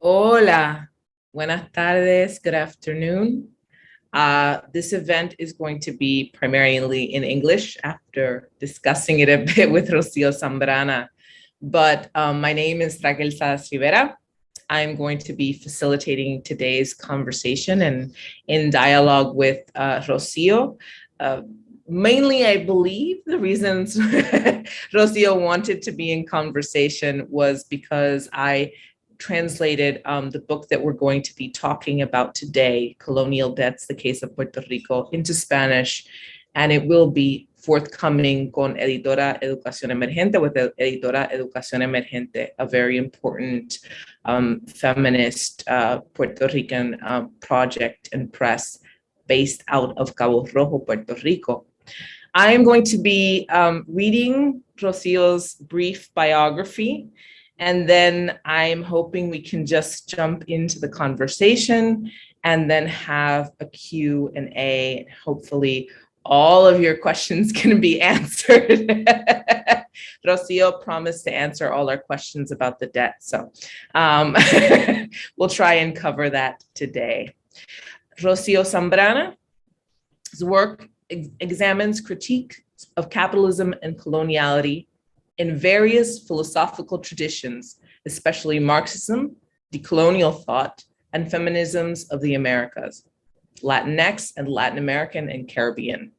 Hola, buenas tardes, good afternoon. This event is going to be primarily in English after discussing it a bit with Rocio Zambrana. But my name is Raquel Salas Rivera. I'm going to be facilitating today's conversation and in dialogue with Rocio. Mainly, I believe the reasons Rocio wanted to be in conversation was because I translated the book that we're going to be talking about today, Colonial Debts, the Case of Puerto Rico, into Spanish, and it will be forthcoming con Editora Educación Emergente, with Editora Educación Emergente, a very important feminist Puerto Rican project and press based out of Cabo Rojo, Puerto Rico. I am going to be reading Rocio's brief biography, and then I'm hoping we can just jump into the conversation and then have a Q&A. Hopefully all of your questions can be answered. Rocio promised to answer all our questions about the debt. So we'll try and cover that today. Rocio Zambrana's work examines critique of capitalism and coloniality in various philosophical traditions, especially Marxism, decolonial thought, and feminisms of the Americas, Latinx and Latin American and Caribbean.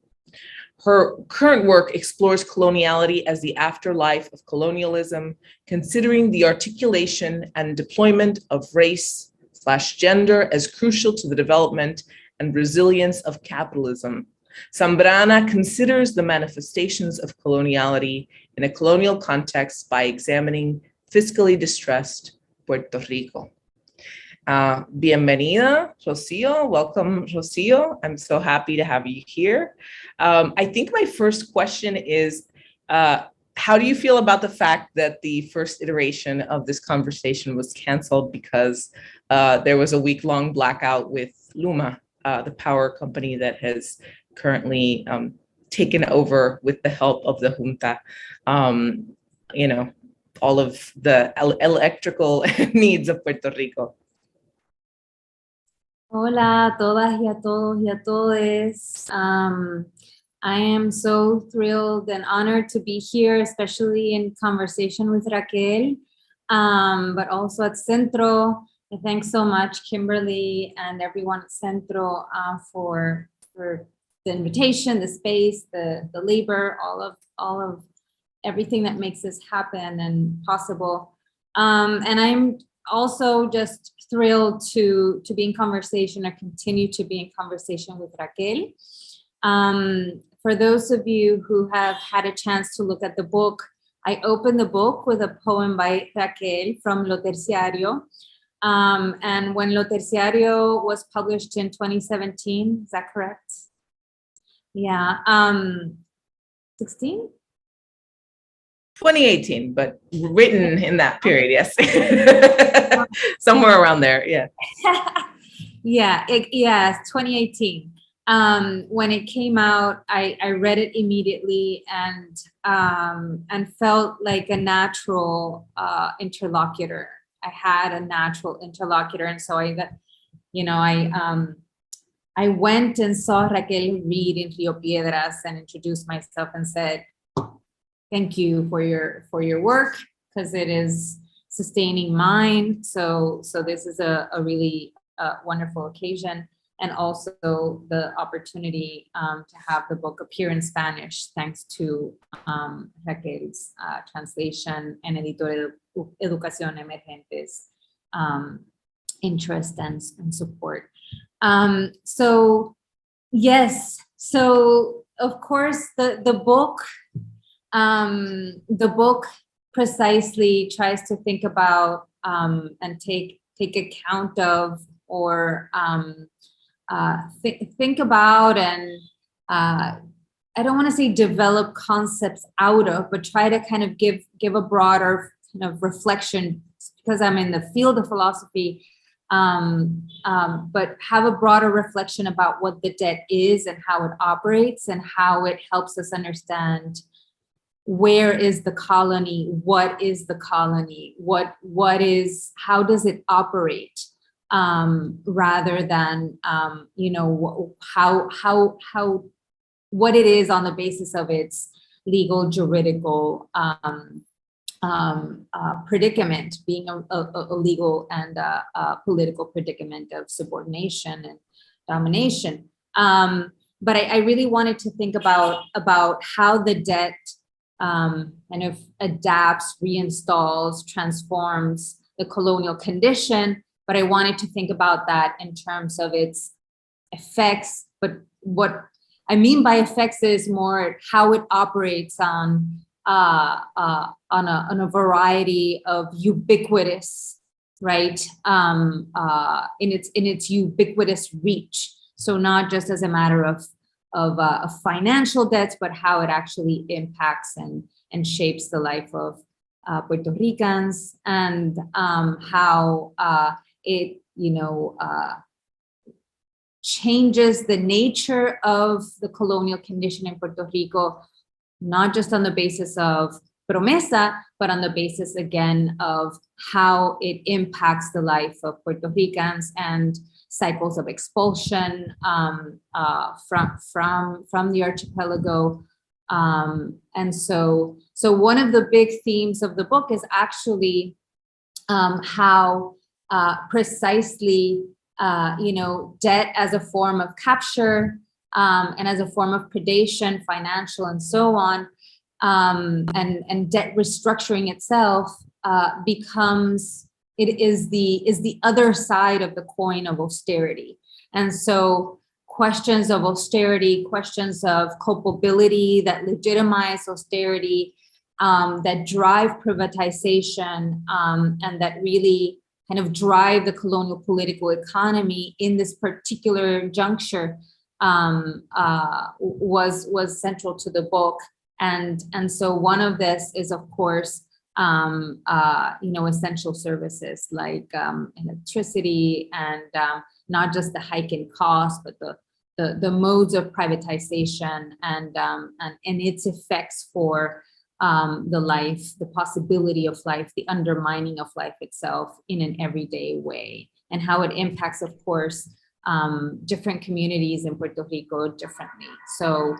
Her current work explores coloniality as the afterlife of colonialism, considering the articulation and deployment of race/gender as crucial to the development and resilience of capitalism. Zambrana considers the manifestations of coloniality in a colonial context by examining fiscally distressed Puerto Rico. Bienvenida, Rocio. Welcome, Rocio. I'm so happy to have you here. I think my first question is, how do you feel about the fact that the first iteration of this conversation was canceled because there was a week-long blackout with Luma, the power company that has currently taken over with the help of the junta, all of the electrical needs of Puerto Rico. Hola a todas y a todos y a todes. I am so thrilled and honored to be here, especially in conversation with Raquel, but also at Centro. Thanks so much, Kimberly, and everyone at Centro for the invitation, the space, the labor, all of everything that makes this happen and possible. And I'm also just thrilled to be in conversation or continue to be in conversation with Raquel. For those of you who have had a chance to look at the book, I opened the book with a poem by Raquel from Lo Terciario. And when Lo Terciario was published in 2017, is that correct? Yeah, 16? 2018, but written in that period, yes. Somewhere around there, yeah. Yes, 2018. When it came out, I read it immediately and felt like a natural interlocutor. I had a natural interlocutor, and so I went and saw Raquel read in Rio Piedras and introduced myself and said, "Thank you for your work, because it is sustaining mine." So this is a really wonderful occasion, and also the opportunity to have the book appear in Spanish, thanks to Raquel's translation and Editora Educación Emergente's interest and support. So yes, so of course the book precisely tries to think about and take account of, or think about, and I don't want to say develop concepts out of, but try to kind of give a broader kind of reflection, because I'm in the field of philosophy, but have a broader reflection about what the debt is and how it operates and how it helps us understand where is the colony? What is the colony? How does it operate? Rather than, what it is on the basis of its legal, juridical predicament, being a legal and political predicament of subordination and domination. But I really wanted to think about how the debt kind of adapts, reinstalls, transforms the colonial condition. But I wanted to think about that in terms of its effects. But what I mean by effects is more how it operates on a variety of ubiquitous, right? In its ubiquitous reach. So not just as a matter of financial debts, but how it actually impacts and shapes the life of Puerto Ricans, and how it, changes the nature of the colonial condition in Puerto Rico, not just on the basis of promesa, but on the basis, again, of how it impacts the life of Puerto Ricans and cycles of expulsion from the archipelago. And so one of the big themes of the book is actually how precisely debt as a form of capture and as a form of predation, financial and so on, and debt restructuring itself becomes, it is the other side of the coin of austerity. And so questions of austerity, questions of culpability that legitimize austerity, that drive privatization, and that really kind of drive the colonial political economy in this particular juncture, was central to the book. And so one of this is, of course, essential services like electricity, and not just the hike in cost, but the modes of privatization and its effects for the life, the possibility of life, the undermining of life itself in an everyday way, and how it impacts, of course, different communities in Puerto Rico differently. So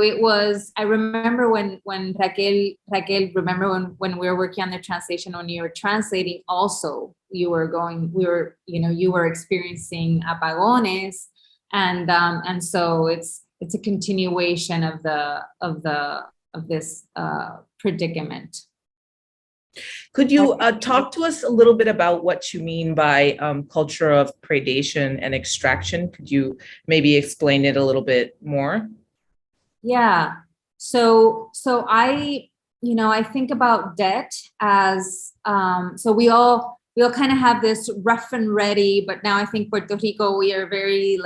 it was, I remember when Raquel, remember when we were working on the translation, when you were translating also, you were experiencing apagones, and so it's a continuation of this predicament. Could you talk to us a little bit about what you mean by culture of predation and extraction? Could you maybe explain it a little bit more? Yeah. So I think about debt as, so we all kind of have this rough and ready, but now I think Puerto Rico, we are very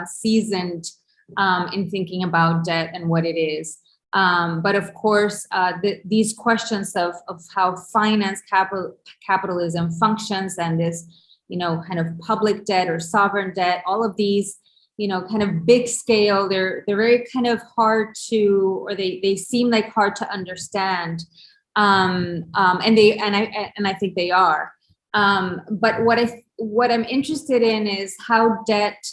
seasoned in thinking about debt and what it is. But of course, these questions of how finance capitalism functions, and this, kind of public debt or sovereign debt, all of these, kind of big scale, they're very kind of hard to, or they seem like hard to understand. And I think they are. But what I'm interested in is how debt,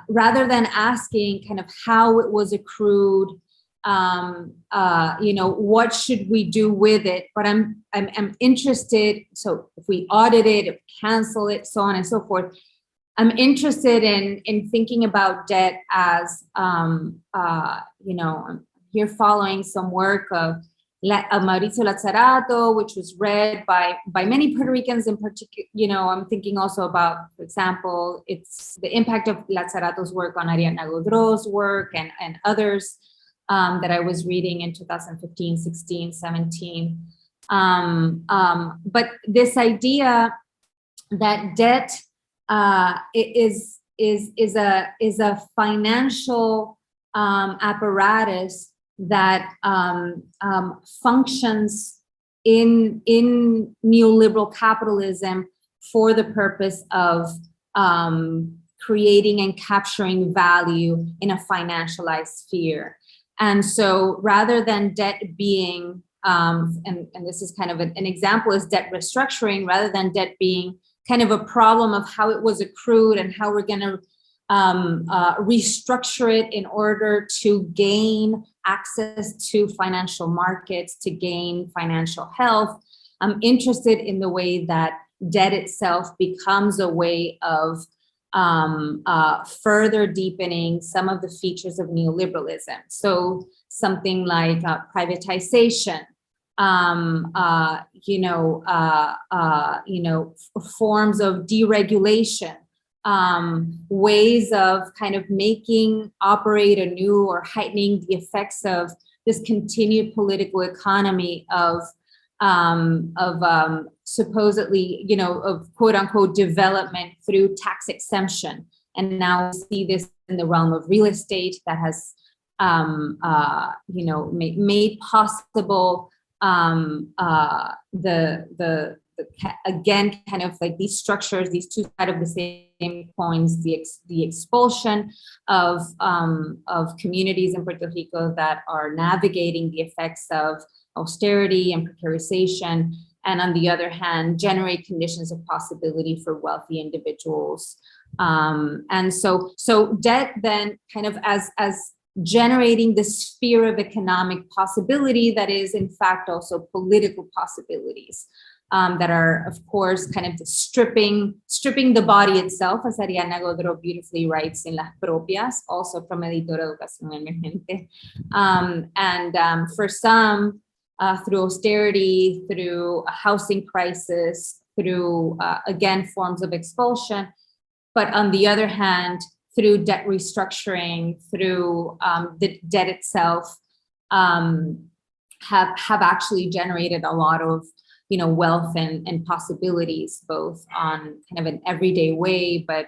rather than asking kind of how it was accrued, what should we do with it? But I'm interested. So if we audit it, if we cancel it, so on and so forth, I'm interested in thinking about debt as, I'm here following some work of Mauricio Lazzarato, which was read by many Puerto Ricans in particular. I'm thinking also about, for example, it's the impact of Lazzarato's work on Ariadna Godreau's work and others that I was reading in 2015, 16, 17. But this idea that debt is a financial apparatus that functions in neoliberal capitalism for the purpose of creating and capturing value in a financialized sphere. And so rather than debt being, and this is kind of an example, is debt restructuring, rather than debt being kind of a problem of how it was accrued and how we're going to restructure it in order to gain access to financial markets, to gain financial health. I'm interested in the way that debt itself becomes a way of further deepening some of the features of neoliberalism. So something like privatization, forms of deregulation, ways of kind of making operate anew or heightening the effects of this continued political economy of supposedly, of quote unquote development through tax exemption. And now we see this in the realm of real estate that has, made possible again, kind of like these structures, these two sides of the same coins, the expulsion of communities in Puerto Rico that are navigating the effects of austerity and precarization, and on the other hand, generate conditions of possibility for wealthy individuals. And so debt then kind of as generating the sphere of economic possibility that is in fact also political possibilities. That are, of course, kind of stripping the body itself, as Ariana Godreau beautifully writes in Las Propias, also from Editora Educación Emergente. And for some, through austerity, through a housing crisis, through, again, forms of expulsion. But on the other hand, through debt restructuring, through the debt itself, have actually generated a lot of wealth and possibilities, both on kind of an everyday way, but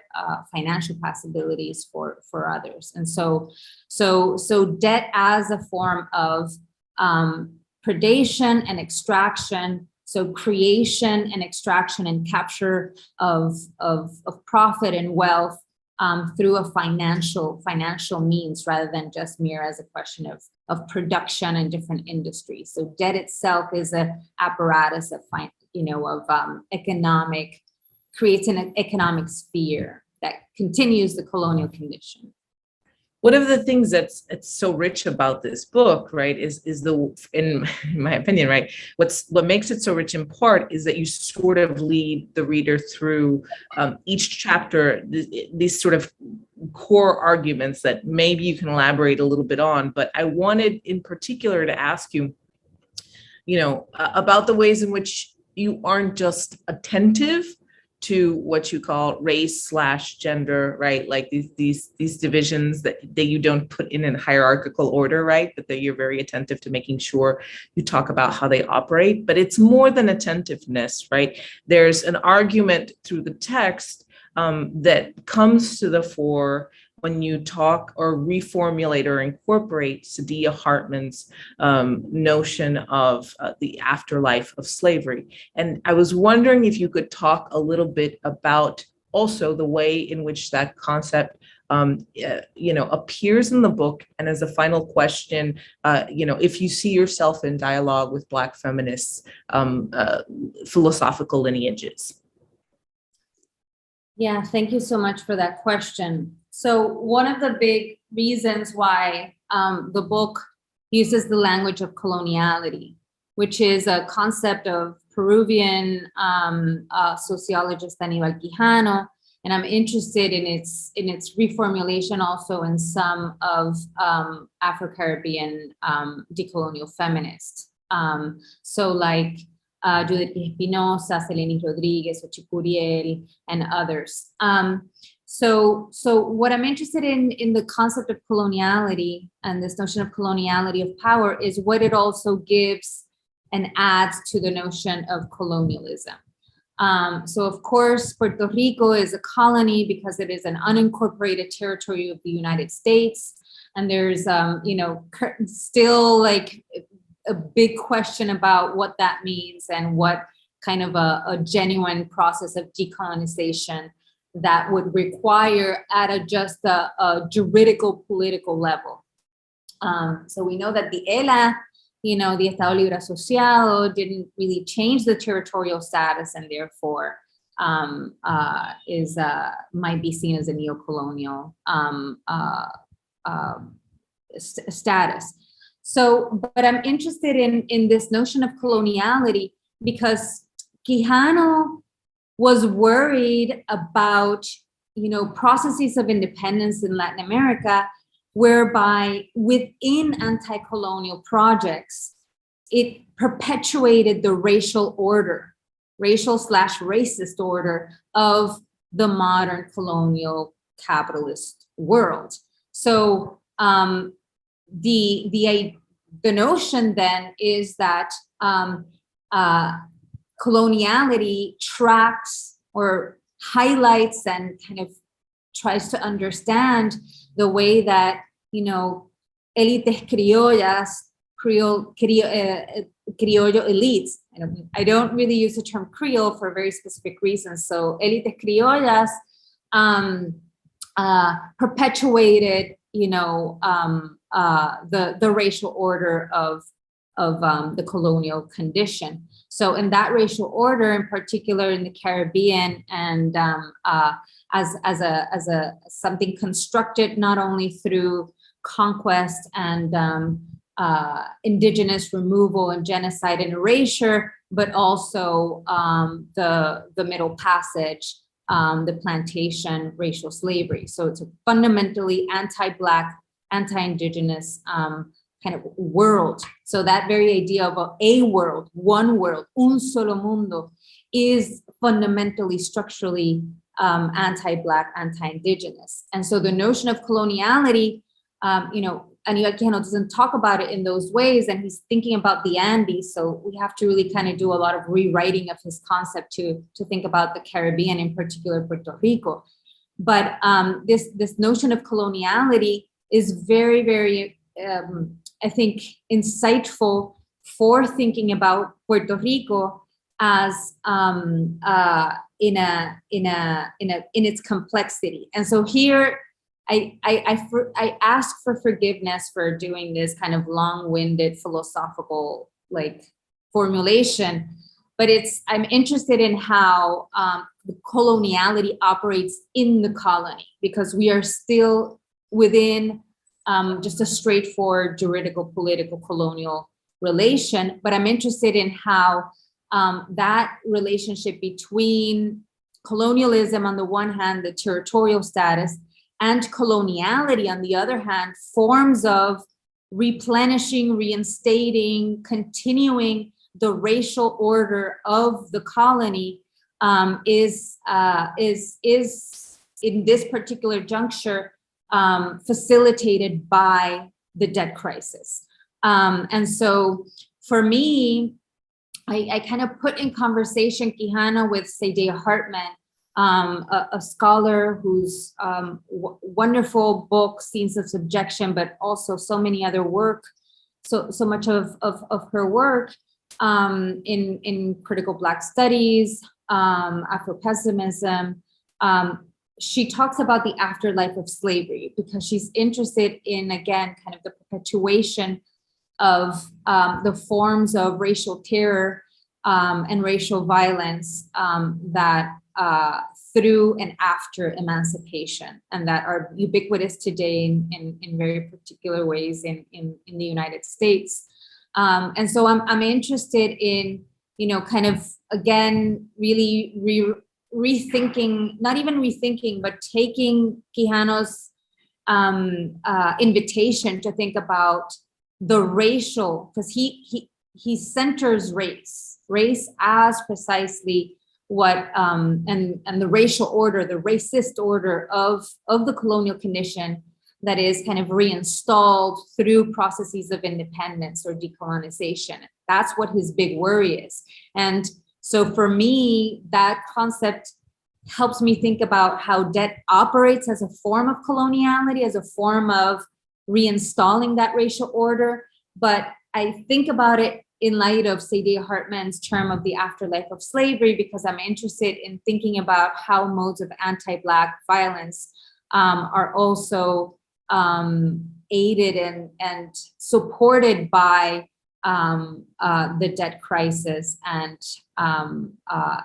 financial possibilities for others. And so debt as a form of predation and extraction, so creation and extraction and capture of profit and wealth through a financial means, rather than just mere as a question of production in different industries. So debt itself is an apparatus of economic, creates an economic sphere that continues the colonial condition. One of the things it's so rich about this book, right, is in my opinion, right, what makes it so rich in part is that you sort of lead the reader through each chapter, these sort of core arguments that maybe you can elaborate a little bit on. But I wanted in particular to ask you, about the ways in which you aren't just attentive to what you call race/gender, right? Like these divisions that you don't put in hierarchical order, right? But that you're very attentive to making sure you talk about how they operate. But it's more than attentiveness, right? There's an argument through the text that comes to the fore when you talk or reformulate or incorporate Sadia Hartman's notion of the afterlife of slavery. And I was wondering if you could talk a little bit about also the way in which that concept appears in the book. And as a final question, if you see yourself in dialogue with Black feminists' philosophical lineages. Yeah, thank you so much for that question. So one of the big reasons why the book uses the language of coloniality, which is a concept of Peruvian sociologist Aníbal Quijano, and I'm interested in its reformulation also in some of Afro-Caribbean decolonial feminists. So like Judith Espinosa, Seleni Rodriguez, Ochicuriel, and others. So what I'm interested in the concept of coloniality and this notion of coloniality of power is what it also gives and adds to the notion of colonialism. So of course, Puerto Rico is a colony because it is an unincorporated territory of the United States. And there's, still like a big question about what that means and what kind of a genuine process of decolonization that would require at just a juridical political level. So we know that the ELA, the Estado Libre Asociado, didn't really change the territorial status, and therefore might be seen as a neocolonial status. So, but I'm interested in this notion of coloniality because Quijano was worried about, processes of independence in Latin America, whereby within anti-colonial projects, it perpetuated the racial /racist order of the modern colonial capitalist world. So the notion then is that coloniality tracks or highlights and kind of tries to understand the way that, élites criollas, criollo elites. I don't really use the term Creole for very specific reasons. So élites criollas perpetuated, the racial order of the colonial condition. So in that racial order, in particular in the Caribbean, and as something constructed not only through conquest and indigenous removal and genocide and erasure, but also the Middle Passage, the plantation, racial slavery. So it's a fundamentally anti-Black, anti-indigenous kind of world. So that very idea of a world, one world, un solo mundo, is fundamentally, structurally anti-Black, anti-indigenous. And so the notion of coloniality, Aníbal Quijano doesn't talk about it in those ways, and he's thinking about the Andes. So we have to really kind of do a lot of rewriting of his concept to think about the Caribbean, in particular Puerto Rico. But this notion of coloniality is very, very, I think, insightful for thinking about Puerto Rico as in its complexity. And so here, I ask for forgiveness for doing this kind of long-winded philosophical formulation, but I'm interested in how the coloniality operates in the colony, because we are still within just a straightforward juridical, political, colonial relation. But I'm interested in how that relationship between colonialism on the one hand, the territorial status, and coloniality on the other hand, forms of replenishing, reinstating, continuing the racial order of the colony is in this particular juncture facilitated by the debt crisis. And so for me, I kind of put in conversation Quijano with Saidiya Hartman, a scholar whose wonderful book, Scenes of Subjection, but also so many other work, so much of her work in critical Black studies, Afro-pessimism. She talks about the afterlife of slavery because she's interested in, again, kind of the perpetuation of the forms of racial terror and racial violence that through and after emancipation, and that are ubiquitous today in very particular ways in the United States. And so I'm interested in, kind of, again, really rethinking, not even rethinking, but taking Quijano's invitation to think about the racial, because he centers race as precisely what and the racial order, the racist order of the colonial condition that is kind of reinstalled through processes of independence or decolonization. That's what his big worry is. And so for me, that concept helps me think about how debt operates as a form of coloniality, as a form of reinstalling that racial order. But I think about it in light of Saidiya Hartman's term of the afterlife of slavery, because I'm interested in thinking about how modes of anti-Black violence are also aided and supported by the debt crisis, and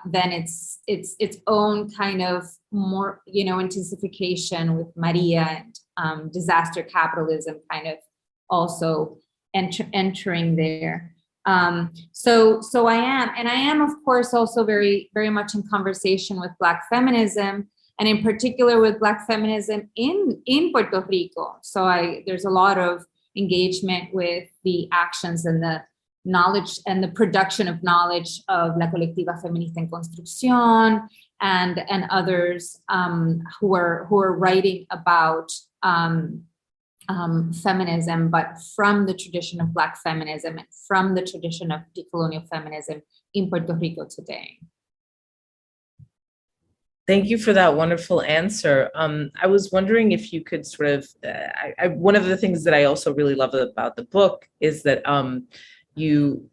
then its own kind of more, intensification with Maria and disaster capitalism kind of also entering there. So I am of course also very, very much in conversation with Black feminism, and in particular with Black feminism in Puerto Rico. So there's a lot of engagement with the actions and the knowledge and the production of knowledge of La Colectiva Feminista en Construcción and others who are writing about feminism, but from the tradition of Black feminism and from the tradition of decolonial feminism in Puerto Rico today. Thank you for that wonderful answer. I was wondering if you could sort of, one of the things that I also really love about the book is that you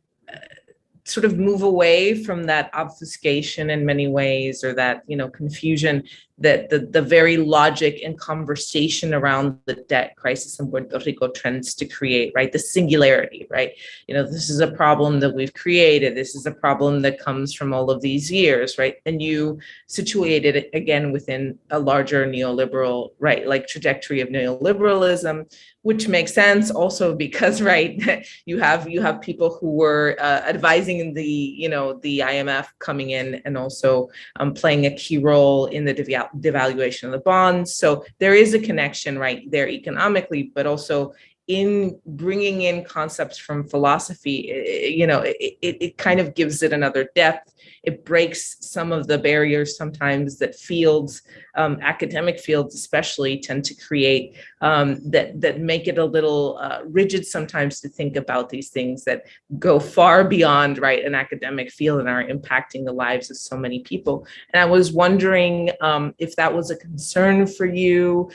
sort of move away from that obfuscation in many ways, or that, confusion that the very logic and conversation around the debt crisis in Puerto Rico tends to create, right? The singularity, right? This is a problem that we've created. This is a problem that comes from all of these years, right? And you situated it again within a larger neoliberal, right? Like trajectory of neoliberalism, which makes sense also because, right, you have people who were advising the IMF coming in and also playing a key role in the devaluation of the bonds. So there is a connection right there economically, but also in bringing in concepts from philosophy, it kind of gives it another depth. It breaks some of the barriers sometimes that fields, academic fields especially, tend to create that make it a little rigid sometimes to think about these things that go far beyond, right, an academic field and are impacting the lives of so many people. And I was wondering if that was a concern for you,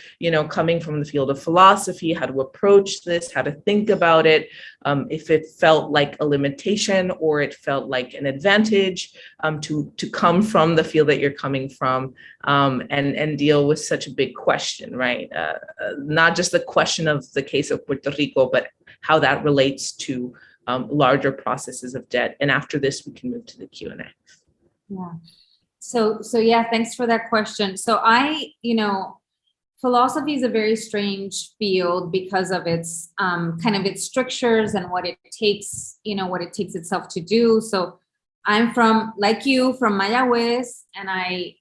coming from the field of philosophy, how to approach this, how to think about it, if it felt like a limitation or it felt like an advantage to come from the field that you're coming from and deal with such a big question, right? Not just the question of the case of Puerto Rico, but how that relates to larger processes of debt. And after this, we can move to the Q&A. Yeah. So yeah, thanks for that question. So philosophy is a very strange field because of its kind of its strictures and what it takes itself to do. So I'm like you, from Mayagüez, and I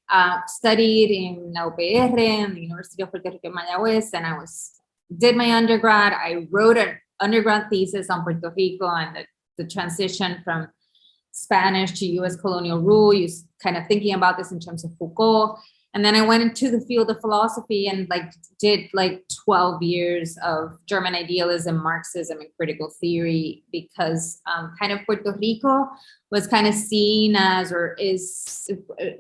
studied in la UPR, in the University of Puerto Rico, Mayagüez, and did my undergrad. I wrote an undergrad thesis on Puerto Rico and the transition from Spanish to US colonial rule, kind of thinking about this in terms of Foucault. And then I went into the field of philosophy and did 12 years of German idealism, Marxism, and critical theory, because kind of Puerto Rico was kind of seen as, or is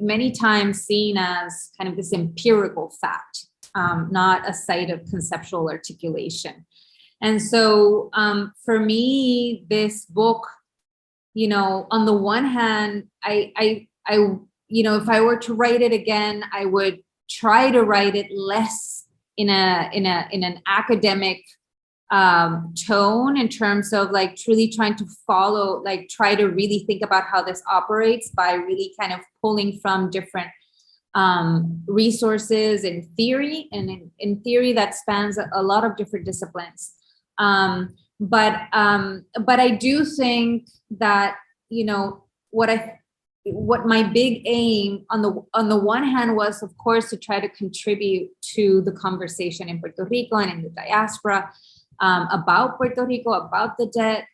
many times seen as, kind of this empirical fact, not a site of conceptual articulation. And so for me, this book, on the one hand, I if I were to write it again, I would try to write it less in an academic tone, in terms of truly trying to follow, try to really think about how this operates by really kind of pulling from different resources in theory, and in theory that spans a lot of different disciplines. But I do think that what my big aim on the one hand was, of course, to try to contribute to the conversation in Puerto Rico and in the diaspora about Puerto Rico, about the debt.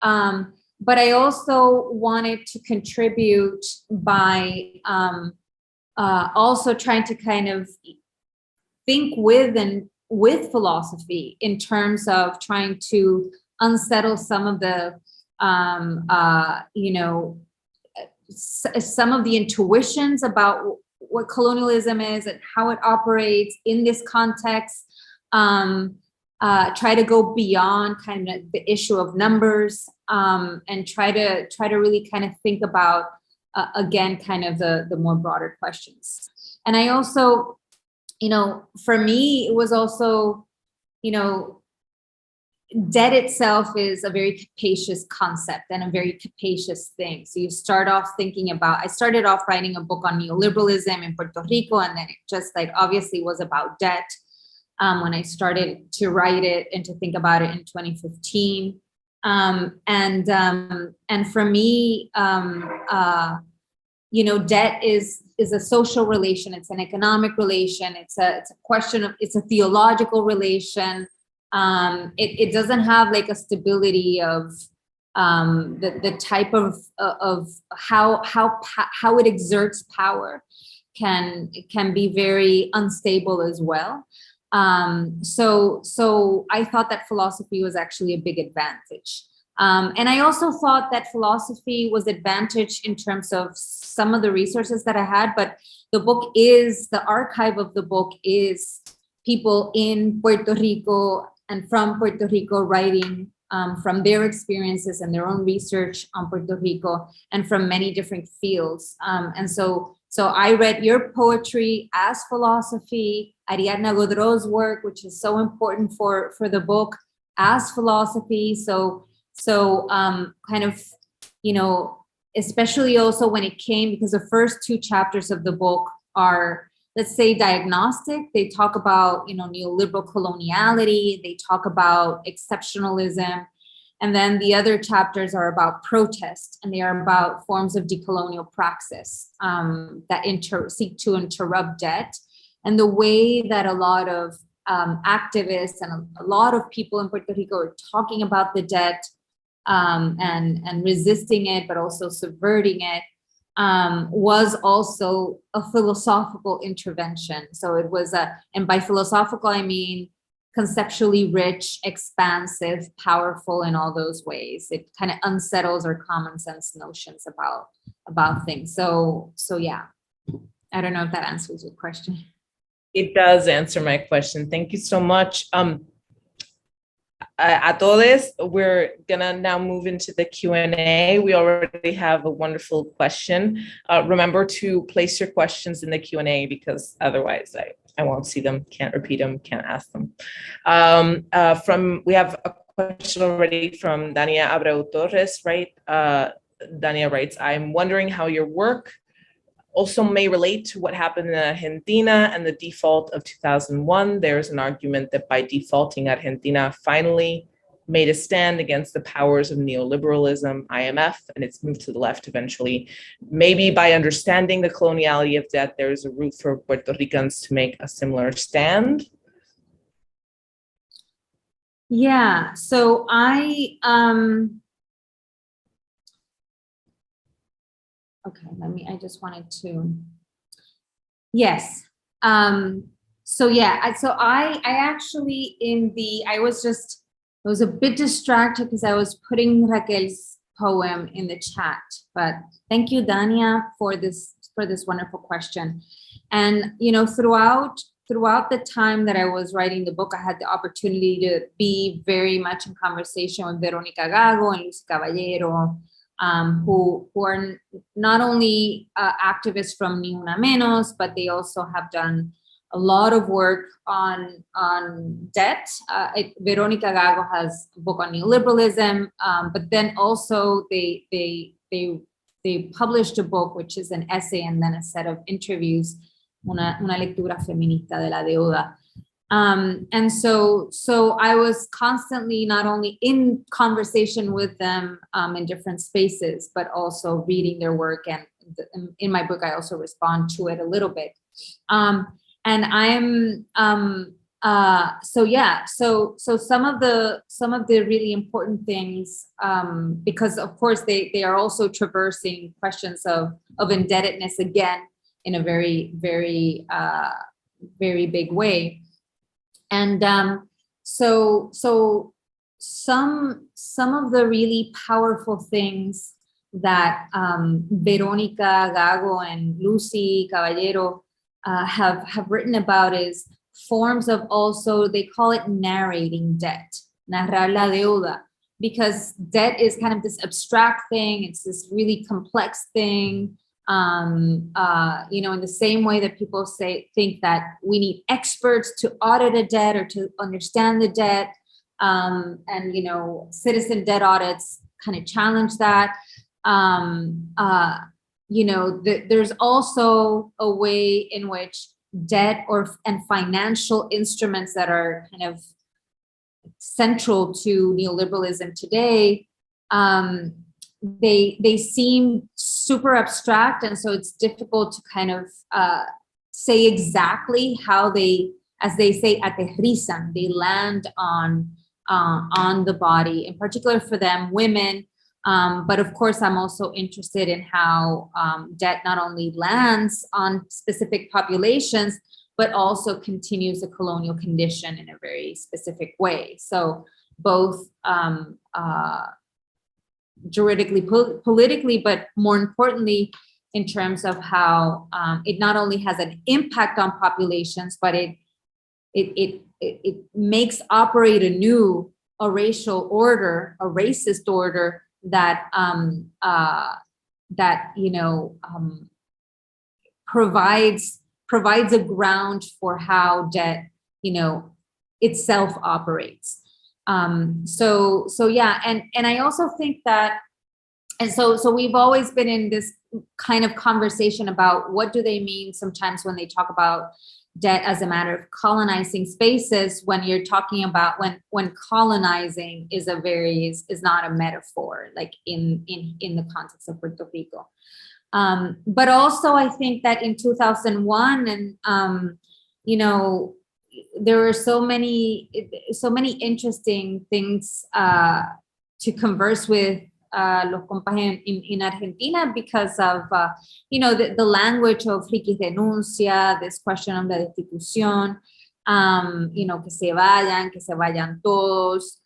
But I also wanted to contribute by also trying to kind of think with philosophy in terms of trying to unsettle some of the some of the intuitions about what colonialism is and how it operates in this context, try to go beyond kind of the issue of numbers, and try to really kind of think about, again, kind of the more broader questions. And I also, for me, it was also, debt itself is a very capacious concept and a very capacious thing. So you start off thinking about, I started off writing a book on neoliberalism in Puerto Rico, and then it just obviously was about debt when I started to write it and to think about it in 2015. And for me, debt is a social relation. It's an economic relation. It's a question of, it's a theological relation. It doesn't have a stability of the type of how it exerts power can be very unstable as well. So I thought that philosophy was actually a big advantage. And I also thought that philosophy was advantage in terms of some of the resources that I had, but the archive of the book is people in Puerto Rico and from Puerto Rico writing from their experiences and their own research on Puerto Rico and from many different fields. And so I read your poetry as philosophy, Ariadna Godreau's work, which is so important for the book, as philosophy. So kind of, especially also when it came, because the first two chapters of the book are, let's say, diagnostic. They talk about, neoliberal coloniality. They talk about exceptionalism. And then the other chapters are about protest, and they are about forms of decolonial praxis that seek to interrupt debt. And the way that a lot of activists and a lot of people in Puerto Rico are talking about the debt and resisting it, but also subverting it, was also a philosophical intervention. So it was and by philosophical, I mean conceptually rich, expansive, powerful in all those ways. It kind of unsettles our common sense notions about things. So yeah, I don't know if that answers your question. It does answer my question. Thank you so much. A todos, we're gonna now move into the Q&A. We already have a wonderful question. Remember to place your questions in the Q&A, because otherwise I won't see them, can't repeat them, can't ask them. We have a question already from Dania Abreu Torres, right? Dania writes, I'm wondering how your work also may relate to what happened in Argentina and the default of 2001. There's an argument that by defaulting, Argentina finally made a stand against the powers of neoliberalism, IMF, and it's moved to the left eventually. Maybe by understanding the coloniality of debt, there is a route for Puerto Ricans to make a similar stand. Yeah, so I just wanted to, yes. So I actually I was a bit distracted because I was putting Raquel's poem in the chat, but thank you, Dania, for this wonderful question. And, throughout the time that I was writing the book, I had the opportunity to be very much in conversation with Verónica Gago and Lucy Caballero, who are not only activists from Ni Una Menos, but they also have done a lot of work on debt. Verónica Gago has a book on neoliberalism, but then also they published a book, which is an essay and then a set of interviews, una lectura feminista de la deuda. And so I was constantly not only in conversation with them in different spaces, but also reading their work. And in my book, I also respond to it a little bit. And I'm so some of the really important things, because of course they are also traversing questions of indebtedness again in a very, very, very big way. And so some of the really powerful things that Verónica Gago and Lucy Caballero have written about is, forms of also, they call it narrating debt, narrar la deuda, because debt is kind of this abstract thing. It's this really complex thing. In the same way that people think that we need experts to audit a debt or to understand the debt. Citizen debt audits kind of challenge that. There's also a way in which debt and financial instruments that are kind of central to neoliberalism today, they seem super abstract, and so it's difficult to kind of say exactly how they, as they say, aterrizan, they land on the body, in particular for them, women. But of course, I'm also interested in how debt not only lands on specific populations, but also continues a colonial condition in a very specific way. So both juridically, politically, but more importantly, in terms of how it not only has an impact on populations, but it makes operate anew a racial order, a racist order that provides a ground for how debt, itself operates. Yeah, and I also think that, and so we've always been in this kind of conversation about what do they mean sometimes when they talk about debt as a matter of colonizing spaces, when you're talking about when colonizing is not a metaphor, like in the context of Puerto Rico. But also I think that in 2001, and there were so many interesting things to converse with los compas in Argentina because of the language of Riquis denuncia, this question of la destitución, que se vayan todos,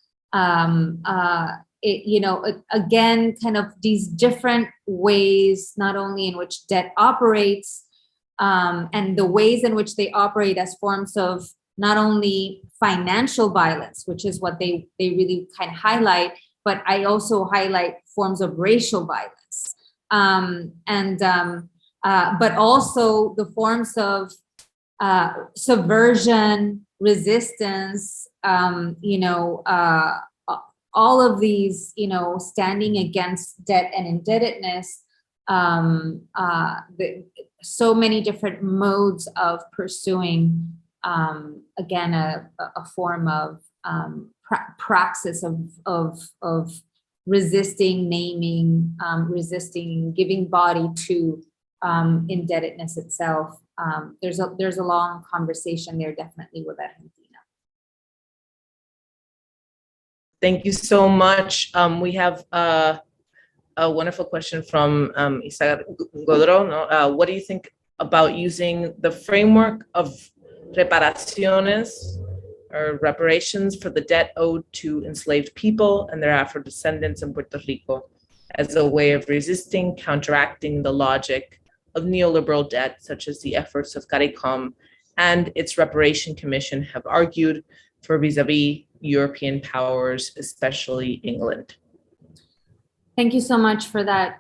again, kind of these different ways, not only in which debt operates, and the ways in which they operate as forms of not only financial violence, which is what they really kind of highlight, but I also highlight forms of racial violence, but also the forms of subversion, resistance, all of these, standing against debt and indebtedness, so many different modes of pursuing, again, a form of praxis of resisting, naming, resisting, giving body to indebtedness itself. There's a long conversation there, definitely, with Argentina. Thank you so much. We have a wonderful question from Isaac Godro. What do you think about using the framework of reparaciones or reparations for the debt owed to enslaved people and their Afro descendants in Puerto Rico as a way of resisting, counteracting the logic of neoliberal debt, such as the efforts of CARICOM and its Reparation Commission have argued for vis-a-vis European powers, especially England? Thank you so much for that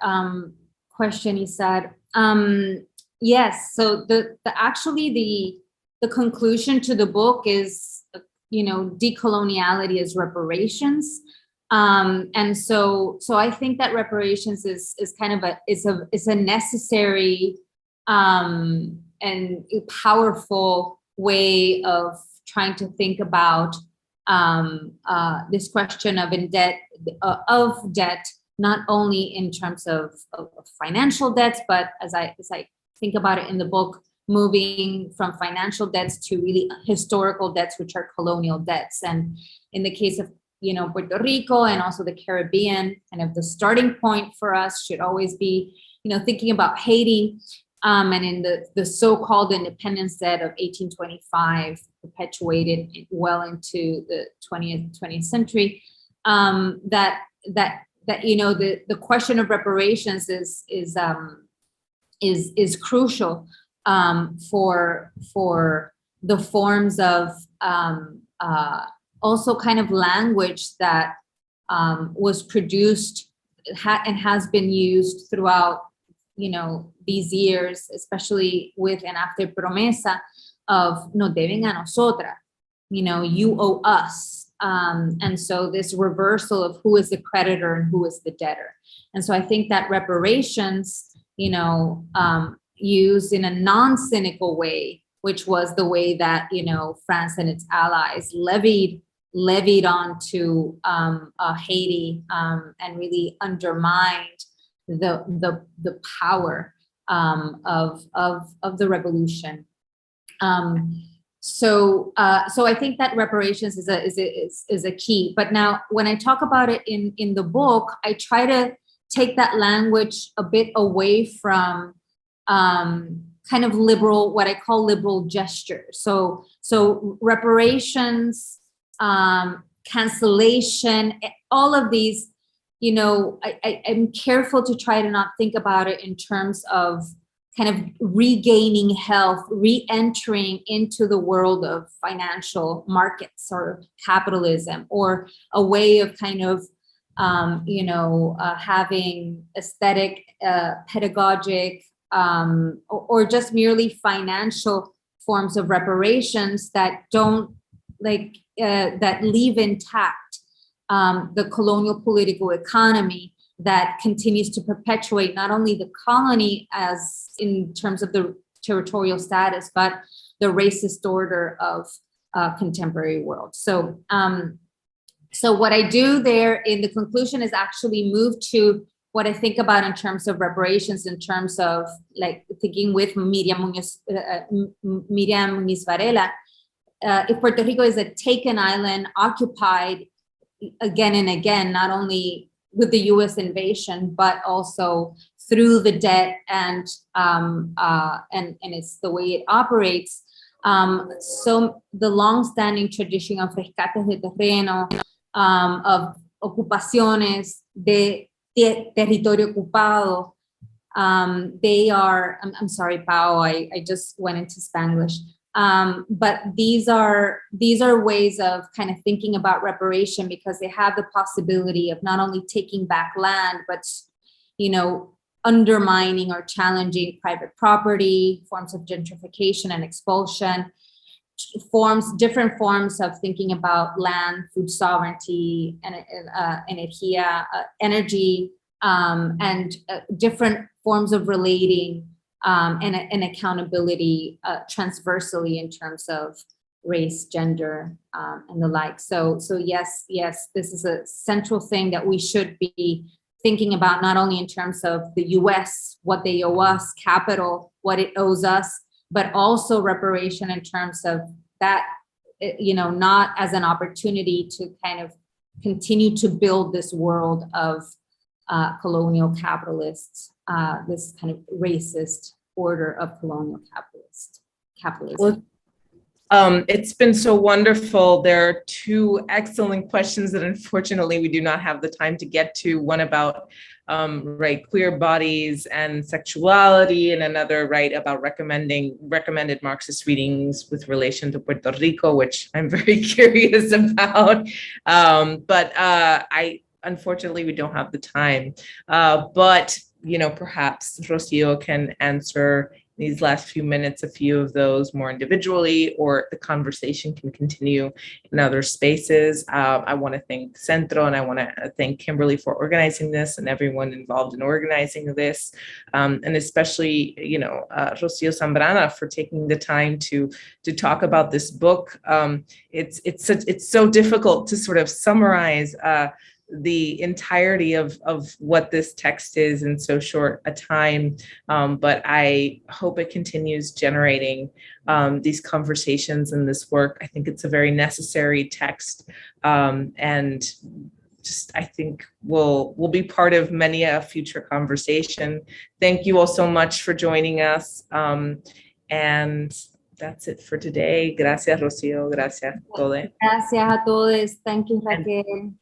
question, Isad. Yes, so the conclusion to the book is, decoloniality as reparations. And so I think that reparations is kind of a necessary and powerful way of trying to think about this question of debt, not only in terms of financial debts, but as I think about it in the book, moving from financial debts to really historical debts, which are colonial debts. And in the case of Puerto Rico and also the Caribbean, kind of the starting point for us should always be thinking about Haiti, and in the so-called independence debt of 1825, perpetuated well into the 20th century. The question of reparations is crucial for the forms of also kind of language that was produced and has been used throughout, these years, especially with and after promesa of no deben a nosotras, you owe us. And so this reversal of who is the creditor and who is the debtor. And so I think that reparations, used in a non-cynical way, which was the way that, France and its allies levied onto Haiti and really undermined the power of the revolution. So I think that reparations is a key. But now, when I talk about it in the book, I try to take that language a bit away from kind of liberal, what I call liberal gestures. So reparations, cancellation, all of these, I'm careful to try to not think about it in terms of kind of regaining health, re-entering into the world of financial markets or capitalism, or a way of kind of, having aesthetic, pedagogic, or just merely financial forms of reparations that don't that leave intact the colonial political economy that continues to perpetuate not only the colony as in terms of the territorial status, but the racist order of contemporary world. So what I do there in the conclusion is actually move to what I think about in terms of reparations, in terms of thinking with Miriam Muniz Varela. If Puerto Rico is a taken island, occupied again and again, not only with the U.S. invasion, but also through the debt and it's the way it operates. So the long-standing tradition of rescates de terreno, of ocupaciones de territorio ocupado, they are, I'm sorry, Pao, I just went into Spanglish. But these are ways of kind of thinking about reparation, because they have the possibility of not only taking back land, but, undermining or challenging private property, forms of gentrification and expulsion, different forms of thinking about land, food sovereignty, and energy, and different forms of relating and accountability transversally in terms of race, gender, and the like. So yes, this is a central thing that we should be thinking about, not only in terms of the US, what they owe us, capital, what it owes us, but also reparation in terms of that, not as an opportunity to kind of continue to build this world of colonial capitalists, this kind of racist order of colonial capitalism. Well, it's been so wonderful. There are two excellent questions that unfortunately we do not have the time to get to. One about queer bodies and sexuality, and another about recommended Marxist readings with relation to Puerto Rico, which I'm very curious about. But unfortunately we don't have the time. But perhaps Rocio can answer these last few minutes a few of those more individually, or the conversation can continue in other spaces. I want to thank Centro, and I want to thank Kimberly for organizing this, and everyone involved in organizing this, and especially Rocio Zambrana for taking the time to talk about this book. It's so difficult to sort of summarize the entirety of what this text is in so short a time, but I hope it continues generating these conversations and this work. I think it's a very necessary text, and just I think will be part of many a future conversation. Thank you all so much for joining us, and that's it for today. Gracias, Rocio. Gracias a todos. Gracias a todos. Thank you, Raquel.